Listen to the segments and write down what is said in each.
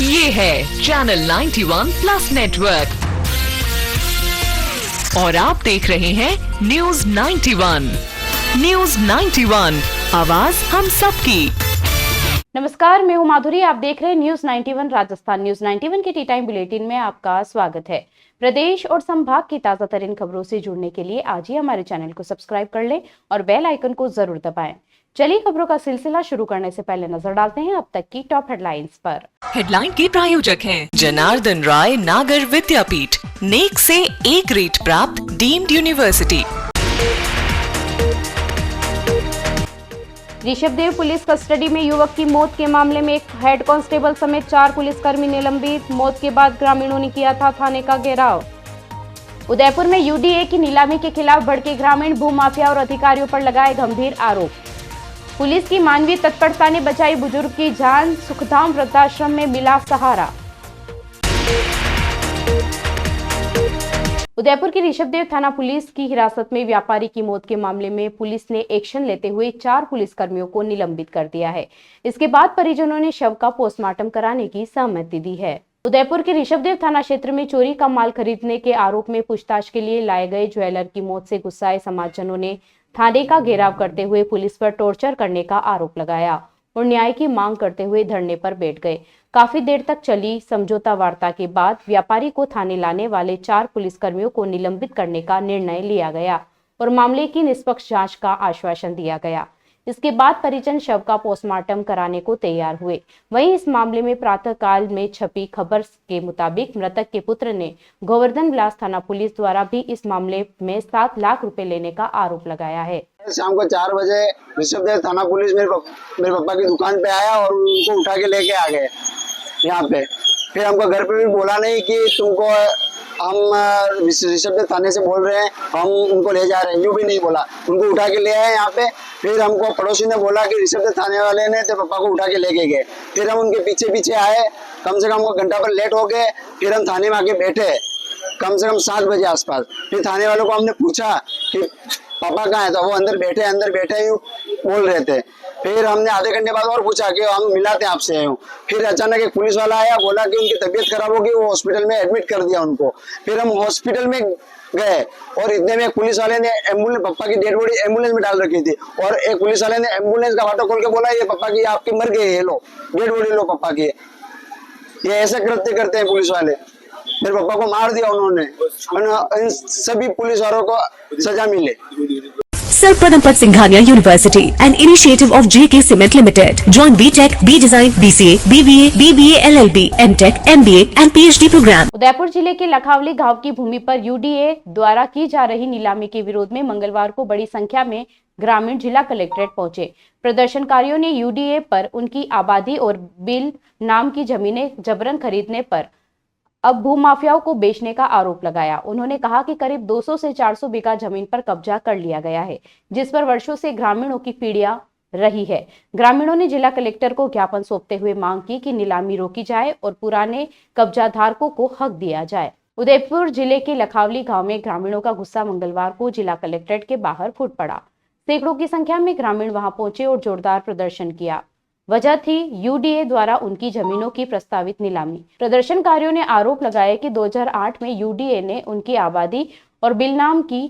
ये है channel 91 plus network और आप देख रहे हैं न्यूज 91। न्यूज 91, आवाज हम सबकी। नमस्कार, मैं हूं माधुरी। आप देख रहे हैं न्यूज 91 राजस्थान। न्यूज 91 के टी टाइम बुलेटिन में आपका स्वागत है। प्रदेश और संभाग की ताजा तरीन खबरों से जुड़ने के लिए आज ही हमारे चैनल को सब्सक्राइब कर लें और बेल आइकन को जरूर दबाएं। चलिए खबरों का सिलसिला शुरू करने से पहले नजर डालते हैं अब तक की टॉप हेडलाइंस पर। हेडलाइन के प्रायोजक हैं जनार्दन राय नागर विद्यापीठ, नेक से एक रेट प्राप्त deemed university. Rishabhdev police custody में युवक की मौत के मामले में एक हेड कांस्टेबल समेत 4 पुलिसकर्मी निलंबित। मौत के बाद ग्रामीणों ने किया था थाने का घेराव। उदयपुर में यूडीए की नीलामी के खिलाफ भड़के ग्रामीण, भूमाफिया और अधिकारियों पर लगाए गंभीर आरोप। पुलिस की मानवीय तत्परता ने बचाई बुजुर्ग की जान, सुखधाम वृद्धाश्रम में मिला सहारा। उदयपुर की ऋषभदेव थाना पुलिस की हिरासत में व्यापारी की मौत के मामले में पुलिस ने एक्शन लेते हुए 4 पुलिसकर्मियों को निलंबित कर दिया है। इसके बाद परिजनों ने शव का पोस्टमार्टम कराने की सहमति दी है। उदयपुर के ऋषभदेव थाना क्षेत्र में चोरी का माल खरीदने के आरोप में पूछताछ के लिए लाए गए ज्वेलर की मौत से गुस्साए समाजजनों ने थाने का घेराव करते हुए पुलिस पर टॉर्चर करने का आरोप लगाया और न्याय की मांग करते हुए धरने पर बैठ गए। काफी देर तक चली समझौता वार्ता के बाद व्यापारी को थाने लाने वाले 4 पुलिसकर्मियों को निलंबित करने का निर्णय लिया गया और मामले की निष्पक्ष जांच का आश्वासन दिया गया। इसके बाद परिजन शव का पोस्टमार्टम कराने को तैयार हुए। वहीं इस मामले में प्रातःकाल में छपी खबर के मुताबिक मृतक के पुत्र ने गोवर्धन विलास थाना पुलिस द्वारा भी इस मामले में 7 लाख रुपए लेने का आरोप लगाया है। शाम को 4 बजे ऋषभदेव थाना पुलिस मेरे पापा की दुकान पे आया और उनको उठा के लेके आ गए यहाँ पे। फिर हमको घर पे भी बोला नहीं कि तुमको हम ऋषभदेव थाने से बोल रहे हैं, हम उनको ले जा रहे हैं, यूं भी नहीं बोला। उनको उठा के ले आए यहाँ पे। फिर हमको पड़ोसी ने बोला कि ऋषभदेव थाने वाले ने तो पापा को उठा के लेके गए। फिर हम उनके पीछे पीछे आए, कम से कम घंटा पर लेट हो गए। फिर हम थाने में आके बैठे कम से कम 7 बजे आसपास। फिर थाने वालों को हमने पूछा कि पापा कहाँ है, तो वो अंदर बैठे यूं बोल रहे थे। फिर हमने आधे घंटे बाद और पूछा कि हम मिलाते हैं आपसे। फिर अचानक एक पुलिस वाला आया, बोला कि उनकी तबीयत खराब होगी, वो हॉस्पिटल में एडमिट कर दिया उनको। फिर हम हॉस्पिटल में गए और इतने में पुलिस वाले ने एम्बुलेंस, पापा की डेड बॉडी एम्बुलेंस में डाल रखी थी और एक पुलिस वाले ने एम्बुलेंस का फाटक खोल के बोला ये पापा की आपकी मर गई है, लो डेड बॉडी लो पापा की। ये ऐसे करते हैं पुलिस वाले। मेरे पापा को मार दिया उन्होंने। इन सभी पुलिस वालों को सजा मिले। Sarpadam Pat Singhania University, an initiative of JK Cement Limited. Join BTech, B Design, BCA, BBA, BBA, LLB, MTech, MBA and PhD program. Udaipur जिले के लखावली गांव की भूमि पर यूडीए द्वारा की जा रही नीलामी के विरोध में मंगलवार को बड़ी संख्या में ग्रामीण जिला कलेक्ट्रेट पहुंचे। प्रदर्शनकारियों ने यूडीए पर उनकी आबादी और बिल नाम की जमीनें जबरन खरीदने पर अब भूमाफियाओं को बेचने का आरोप लगाया। उन्होंने कहा कि करीब 200 से 400 बीघा जमीन पर कब्जा कर लिया गया है, जिस पर वर्षों से ग्रामीणों की पीड़िया रही है। ग्रामीणों ने जिला कलेक्टर को ज्ञापन सौंपते हुए मांग की कि नीलामी रोकी जाए और पुराने कब्जाधारकों को हक दिया जाए। उदयपुर जिले के लखावली गांव में ग्रामीणों का गुस्सा मंगलवार को जिला कलेक्ट्रेट के बाहर फूट पड़ा। सैकड़ों की संख्या में ग्रामीण वहां पहुंचे और जोरदार प्रदर्शन किया। वजह थी यूडीए द्वारा उनकी जमीनों की प्रस्तावित नीलामी। प्रदर्शनकारियों ने आरोप लगाया कि 2008 में यूडीए ने उनकी आबादी और बिल नाम की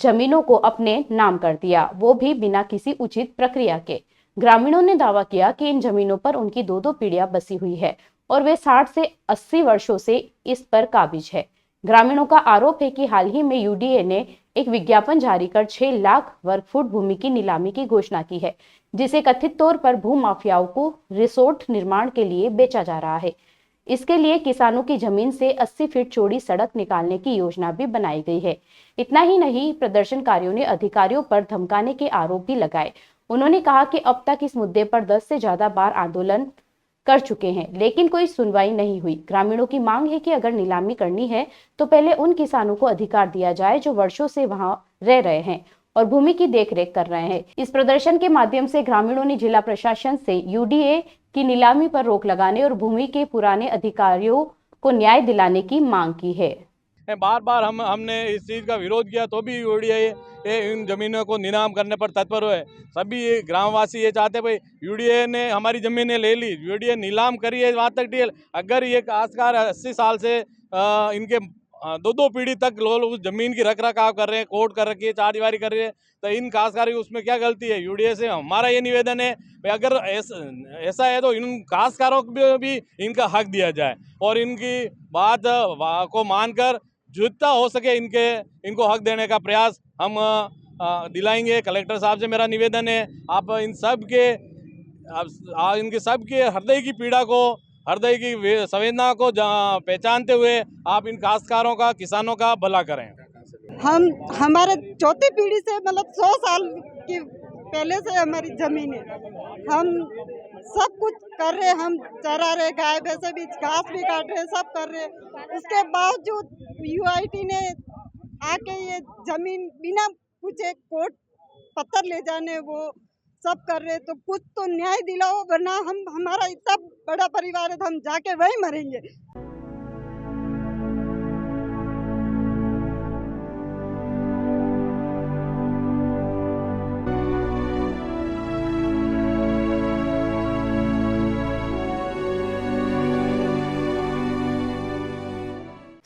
जमीनों को अपने नाम कर दिया, वो भी बिना किसी उचित प्रक्रिया के। ग्रामीणों ने दावा किया कि इन जमीनों पर उनकी 2 पीढ़ियां बसी हुई है और वे 60 से 80 वर्षों से इस पर काबिज है। ग्रामीणों का आरोप है कि हाल ही में यूडीए ने एक विज्ञापन जारी कर 6 लाख वर्ग फुट भूमि की नीलामी की घोषणा की है, जिसे कथित तौर पर भूमाफियाओं को रिसोर्ट निर्माण के लिए बेचा जा रहा है। इसके लिए किसानों की जमीन से 80 फीट चौड़ी सड़क निकालने की योजना भी बनाई गई है। इतना ही नहीं, प्रदर्शनकारियों ने अधिकारियों पर धमकाने के आरोप भी लगाए। उन्होंने कहा कि अब तक इस मुद्दे पर 10 से ज्यादा बार आंदोलन कर चुके हैं, लेकिन कोई सुनवाई नहीं हुई। ग्रामीणों की मांग है कि अगर नीलामी करनी है तो पहले उन किसानों को अधिकार दिया जाए जो वर्षों से वहां रह रहे हैं और भूमि की देखरेख कर रहे हैं। इस प्रदर्शन के माध्यम से ग्रामीणों ने जिला प्रशासन से यूडीए की नीलामी पर रोक लगाने और भूमि के पुराने अधिकारियों को न्याय दिलाने की मांग की है। बार बार हमने इस चीज़ का विरोध किया तो भी यूडीए इन जमीनों को नीलाम करने पर तत्पर हुए। सभी ग्रामवासी ये चाहते भाई यूडीए ने हमारी ज़मीनें ले ली, यूडीए नीलाम करी है, वहाँ तक डील। अगर ये काश्तकार 80 साल से इनके 2-2 पीढ़ी तक लोग उस जमीन की रख रखाव कर रहे हैं, कोर्ट कर रखी है, चार दीवारी कर रही है, तो इन काश्तकार की उसमें क्या गलती है? यूडीए से हमारा ये निवेदन है भाई अगर ऐसा है तो इन काश्तकारों को भी इनका हक दिया जाए और इनकी बात को मानकर जितना हो सके इनको हक देने का प्रयास हम दिलाएंगे। कलेक्टर साहब से मेरा निवेदन है, आप इनके सबके हृदय की पीड़ा को, हृदय की संवेदना को पहचानते हुए आप इन काश्तकारों का, किसानों का भला करें। हम हमारे चौथी पीढ़ी से मतलब 100 साल की पहले से हमारी जमीन है, हम सब कुछ कर रहे, हम चरा रहे, गाय भैंसे भी घास भी काट रहे, सब कर रहे। उसके बावजूद यूआईटी ने आके ये जमीन बिना पूछे कोर्ट पत्थर ले जाने वो सब कर रहे, तो कुछ तो न्याय दिलाओ, वरना हमारा इतना बड़ा परिवार है तो हम जाके वहीं मरेंगे।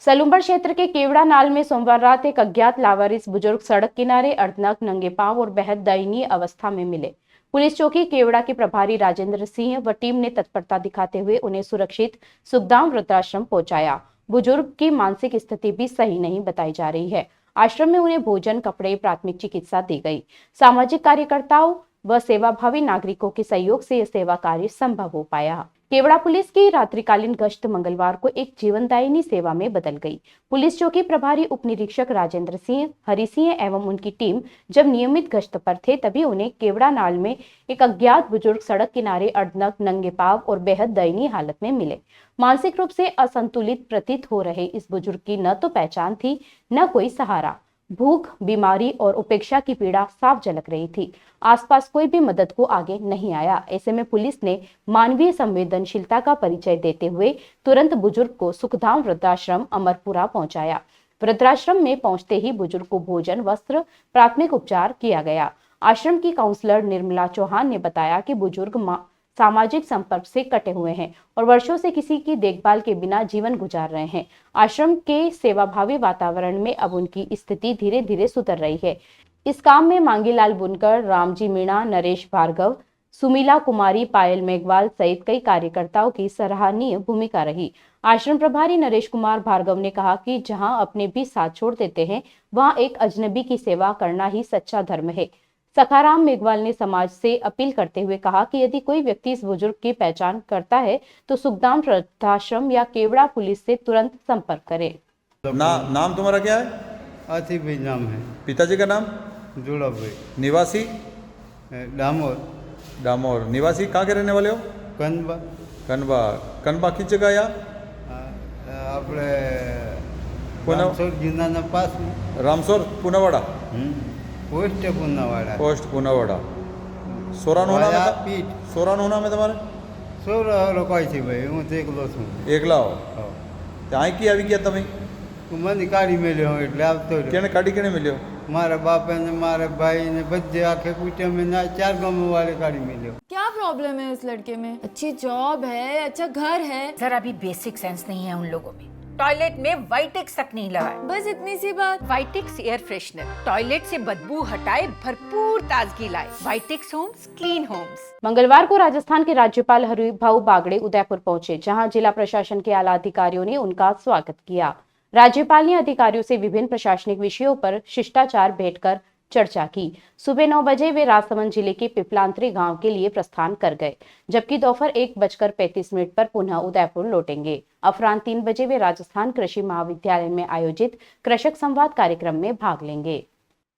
सलूम्बर क्षेत्र के केवड़ा नाल में सोमवार रात एक अज्ञात लावारिस बुजुर्ग सड़क किनारे अर्धनग्न, नंगे पांव और बेहद दयनीय अवस्था में मिले। पुलिस चौकी केवड़ा के प्रभारी राजेंद्र सिंह व टीम ने तत्परता दिखाते हुए उन्हें सुरक्षित सुखधाम वृद्धाश्रम पहुंचाया। बुजुर्ग की मानसिक स्थिति भी सही नहीं बताई जा रही है। आश्रम में उन्हें भोजन, कपड़े, प्राथमिक चिकित्सा दी गई। सामाजिक कार्यकर्ताओं व सेवाभावी नागरिकों के सहयोग से यह सेवा कार्य संभव हो पाया। केवड़ा पुलिस की रात्रिकालीन गश्त मंगलवार को एक जीवनदायिनी सेवा में बदल गई। पुलिस चौकी प्रभारी उप निरीक्षक राजेंद्र सिंह, हरि सिंह एवं उनकी टीम जब नियमित गश्त पर थे तभी उन्हें केवड़ा नाल में एक अज्ञात बुजुर्ग सड़क किनारे अर्धनग्न, नंगे पांव और बेहद दयनीय हालत में मिले। मानसिक रूप से असंतुलित प्रतीत हो रहे इस बुजुर्ग की न तो पहचान थी, न कोई सहारा। भूख, बीमारी और उपेक्षा की पीड़ा साफ झलक रही थी। आसपास कोई भी मदद को आगे नहीं आया। ऐसे में पुलिस ने मानवीय संवेदनशीलता का परिचय देते हुए तुरंत बुजुर्ग को सुखधाम वृद्धाश्रम अमरपुरा पहुंचाया। वृद्धाश्रम में पहुंचते ही बुजुर्ग को भोजन, वस्त्र, प्राथमिक उपचार किया गया। आश्रम की काउंसलर निर्मला चौहान ने बताया कि बुजुर्ग सामाजिक संपर्क से कटे हुए हैं और वर्षों से किसी की देखभाल के बिना जीवन गुजार रहे हैं। आश्रम के सेवाभावी वातावरण में अब उनकी स्थिति धीरे धीरे सुधर रही है। इस काम में मांगीलाल बुनकर, रामजी मीणा, नरेश भार्गव, सुमीला कुमारी, पायल मेघवाल सहित कई कार्यकर्ताओं की सराहनीय भूमिका रही। आश्रम प्रभारी नरेश कुमार भार्गव ने कहा कि जहां अपने भी साथ छोड़ देते हैं, वहां एक अजनबी की सेवा करना ही सच्चा धर्म है। सखाराम मेघवाल ने समाज से अपील करते हुए कहा कि यदि कोई व्यक्ति इस बुजुर्ग की पहचान करता है तो सुखधाम वृद्धाश्रम या केवड़ा पुलिस से तुरंत संपर्क करे। नाम तुम्हारा क्या है? आतिफ भाई नाम है। पिताजी का नाम? जोड़ा भाई। निवासी? डामोर। डामोर। निवासी कहाँ के रहने वाले हो? कनबा। कनबा। कनबा किस जगह या? अपने रामसोर जिंदाना पास में। रामसोर पुनावाड़ा। पोस्ट पुनावाड़ा। पोस्ट पुनावाड़ा। सोरान होना में पीठ। सोरान होना में તમારે? સોરા રોકાય છે ભાઈ, હું તો એકલો છું। એકલા હો? ત્યાં કી આવી ગયા તમે? મને કાઢી મેલ્યો એટલે આવતો રહ્યો। કેને કાઢી કેને મેલ્યો? મારા બાપે ને મારા ભાઈ ने બધે આખે કુટુંબ में 4 गांव वाले काढ़ी मिले। क्या प्रॉब्लम है इस लड़के में? अच्छी जॉब है, अच्छा घर है, जरा भी बेसिक सेंस नहीं है उन लोगों में। टॉयलेट में वाइटेक्स तक नहीं लगा है। बस इतनी सी बात। वाइटेक्स एयर फ्रेशनर टॉयलेट से बदबू हटाए, भरपूर ताजगी लाए। वाइटेक्स होम्स, क्लीन होम्स। मंगलवार को राजस्थान के राज्यपाल हरिभाऊ बागड़े उदयपुर पहुंचे, जहां जिला प्रशासन के आला अधिकारियों ने उनका स्वागत किया। राज्यपाल ने अधिकारियों से विभिन्न प्रशासनिक विषयों पर शिष्टाचार भेंट कर चर्चा की। सुबह 9 बजे वे राजसमंद जिले के पिपलांतरी गांव के लिए प्रस्थान कर गए, जबकि दोपहर 1:35 पर पुनः उदयपुर लौटेंगे। अपराह्न 3 बजे वे राजस्थान कृषि महाविद्यालय में आयोजित कृषक संवाद कार्यक्रम में भाग लेंगे।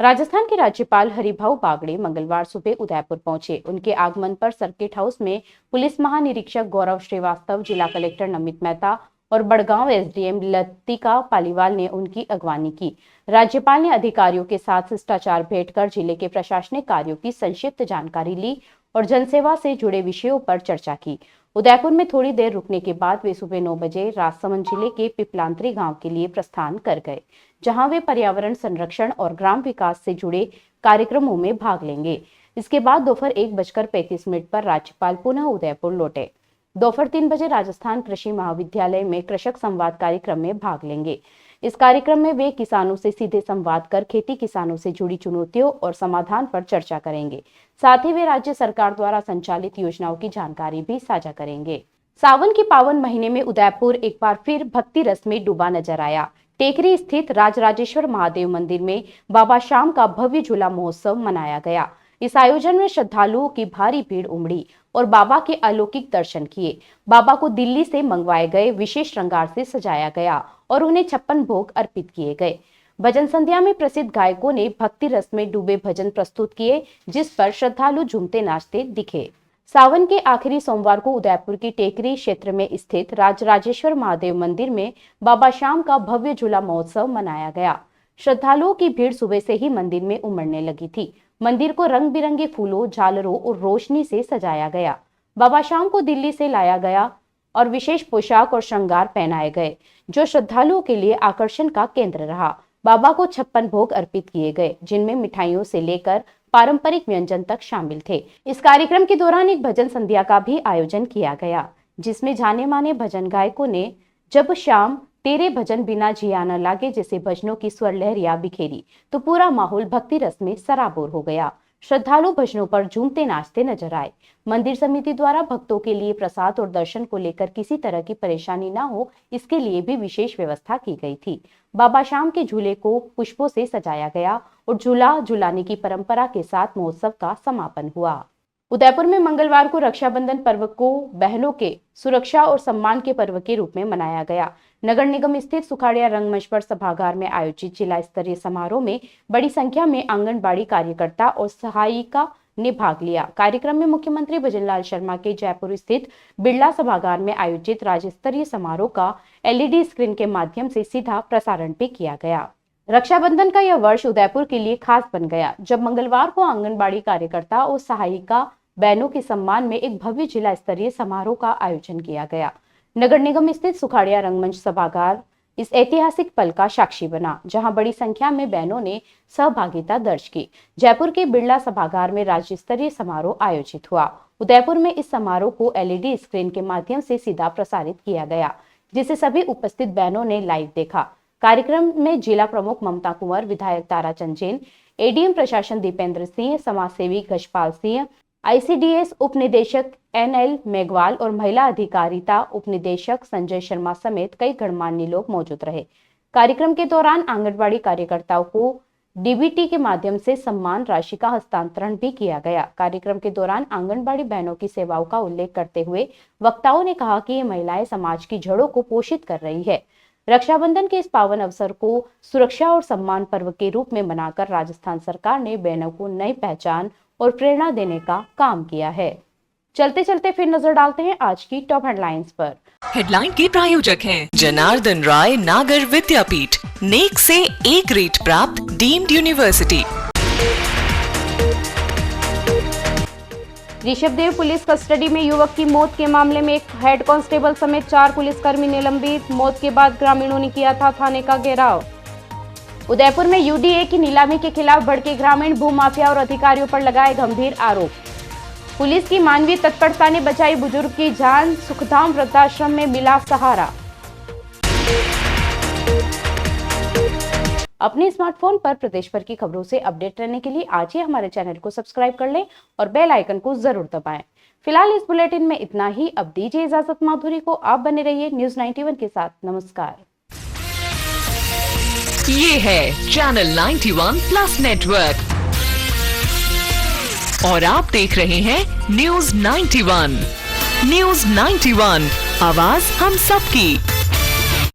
राजस्थान के राज्यपाल हरिभाऊ बागड़े मंगलवार सुबह उदयपुर पहुंचे। उनके आगमन पर सर्किट हाउस में पुलिस महानिरीक्षक गौरव श्रीवास्तव, जिला कलेक्टर नमित मेहता और बड़गांव एसडीएम लतिका पालीवाल ने उनकी अगवानी की। राज्यपाल ने अधिकारियों के साथ शिष्टाचार भेंट कर जिले के प्रशासनिक कार्यों की संक्षिप्त जानकारी ली और जनसेवा से जुड़े विषयों पर चर्चा की। उदयपुर में थोड़ी देर रुकने के बाद वे सुबह 9 बजे राजसमंद जिले के पिपलांतरी गांव के लिए प्रस्थान कर गए, जहां वे पर्यावरण संरक्षण और ग्राम विकास से जुड़े कार्यक्रमों में भाग लेंगे। इसके बाद दोपहर 1:35 पर राज्यपाल पुनः उदयपुर लौटे। दोपहर 3 बजे राजस्थान कृषि महाविद्यालय में कृषक संवाद कार्यक्रम में भाग लेंगे। इस कार्यक्रम में वे किसानों से सीधे संवाद कर खेती किसानों से जुड़ी चुनौतियों और समाधान पर चर्चा करेंगे। साथ ही वे राज्य सरकार द्वारा संचालित योजनाओं की जानकारी भी साझा करेंगे। सावन के पावन महीने में उदयपुर एक बार फिर भक्ति रस में डूबा नजर आया। टेकरी स्थित राजराजेश्वर महादेव मंदिर में बाबा श्याम का भव्य झूला महोत्सव मनाया गया। इस आयोजन में श्रद्धालुओं की भारी भीड़ उमड़ी और बाबा के अलौकिक दर्शन किए। बाबा को दिल्ली से मंगवाए गए विशेष श्रृंगार से सजाया गया और उन्हें 56 भोग अर्पित किए गए। भजन संध्या में प्रसिद्ध गायकों ने भक्ति रस में डूबे भजन प्रस्तुत किए, जिस पर श्रद्धालु झूमते नाचते दिखे। सावन के आखिरी सोमवार को उदयपुर की टेकरी क्षेत्र में स्थित राजराजेश्वर महादेव मंदिर में बाबा श्याम का भव्य झूला महोत्सव मनाया गया। श्रद्धालुओं की भीड़ सुबह से ही मंदिर में उमड़ने लगी थी। मंदिर को रंग बिरंगे फूलों, झालरों और रोशनी से सजाया गया। बाबा श्याम को दिल्ली से लाया गया और विशेष पोशाक और श्रृंगार पहनाए गए, जो श्रद्धालुओं के लिए आकर्षण का केंद्र रहा। बाबा को 56 भोग अर्पित किए गए, जिनमें मिठाइयों से लेकर पारंपरिक व्यंजन तक शामिल थे। इस कार्यक्रम के दौरान एक भजन संध्या का भी आयोजन किया गया, जिसमें जाने माने भजन गायकों ने जब श्याम तेरे भजन बिना जिया न लागे जैसे भजनों की स्वर लहरियां बिखेरी, तो पूरा माहौल भक्ति रस में सराबोर हो गया। श्रद्धालु भजनों पर झूमते नाचते नजर आए। मंदिर समिति द्वारा भक्तों के लिए प्रसाद और दर्शन को लेकर किसी तरह की परेशानी न हो, इसके लिए भी विशेष व्यवस्था की गई थी। बाबा श्याम के झूले को पुष्पों से सजाया गया और झूला झुलाने की परंपरा के साथ महोत्सव का समापन हुआ। उदयपुर में मंगलवार को रक्षाबंधन पर्व को बहनों के सुरक्षा और सम्मान के पर्व के रूप में मनाया गया। नगर निगम स्थित सुखाड़िया रंगमंच पर सभागार में आयोजित जिला स्तरीय समारोह में बड़ी संख्या में आंगनबाड़ी कार्यकर्ता और सहायिका ने भाग लिया। कार्यक्रम में मुख्यमंत्री भजनलाल शर्मा के जयपुर स्थित बिरला सभागार में आयोजित राज्य स्तरीय समारोह का LED स्क्रीन के माध्यम से सीधा प्रसारण भी किया गया। रक्षाबंधन का यह वर्ष उदयपुर के लिए खास बन गया, जब मंगलवार को आंगनबाड़ी कार्यकर्ता और सहायिका बहनों के सम्मान में एक भव्य जिला स्तरीय समारोह का आयोजन किया गया। नगर निगम स्थित सुखाड़िया रंगमंच सभागार इस ऐतिहासिक पल का साक्षी बना, जहां बड़ी संख्या में बहनों ने सहभागिता दर्ज की। जयपुर के बिरला सभागार में राज्य स्तरीय समारोह आयोजित हुआ। उदयपुर में इस समारोह को LED स्क्रीन के माध्यम से सीधा प्रसारित किया गया, जिसे सभी उपस्थित बहनों ने लाइव देखा। कार्यक्रम में जिला प्रमुख ममता कुंवर, विधायक ताराचंद जैन, ADM प्रशासन दीपेंद्र सिंह, समाजसेवी गजपाल सिंह, ICDS उपनिदेशक NL मेघवाल और महिला अधिकारिता उपनिदेशक संजय शर्मा समेत कई गणमान्य लोग मौजूद रहे। कार्यक्रम के दौरान आंगनबाड़ी कार्यकर्ताओं को DBT के माध्यम से सम्मान राशि का हस्तांतरण भी किया गया। कार्यक्रम के दौरान आंगनबाड़ी बहनों की सेवाओं का उल्लेख करते हुए वक्ताओं ने कहा कि ये महिलाएं समाज की जड़ों को पोषित कर रही है। रक्षाबंधन के इस पावन अवसर को सुरक्षा और सम्मान पर्व के रूप में मनाकर राजस्थान सरकार ने बहनों को नई पहचान और प्रेरणा देने का काम किया है। चलते चलते फिर नजर डालते हैं आज की टॉप हेडलाइंस पर। हेडलाइन के प्रायोजक हैं जनार्दन राय नागर विद्यापीठ, नेक से A ग्रेड प्राप्त deemed university. Rishabhdev police custody में युवक की मौत के मामले में एक हेड कांस्टेबल समेत 4 पुलिसकर्मी निलंबित। मौत के बाद ग्रामीणों ने किया था थाने का घेराव। उदयपुर में UDA की नीलामी के खिलाफ भड़के ग्रामीण, भूमाफिया और अधिकारियों पर लगाए गंभीर आरोप। पुलिस की मानवीय तत्परता ने बचाई बुजुर्ग की जान, सुखधाम वृद्धाश्रम में मिला सहारा। अपने स्मार्टफोन पर प्रदेश भर की खबरों से अपडेट रहने के लिए आज ही हमारे चैनल को सब्सक्राइब कर लें और बेल आइकन को जरूर दबाएं। फिलहाल इस बुलेटिन में इतना ही। अब दीजिए इजाजत माधुरी को। आप बने रहिए न्यूज़ 91 के साथ। नमस्कार। ये है चैनल 91 प्लस नेटवर्क और आप देख रहे हैं न्यूज़ 91। न्यूज़ 91, आवाज हम सबकी।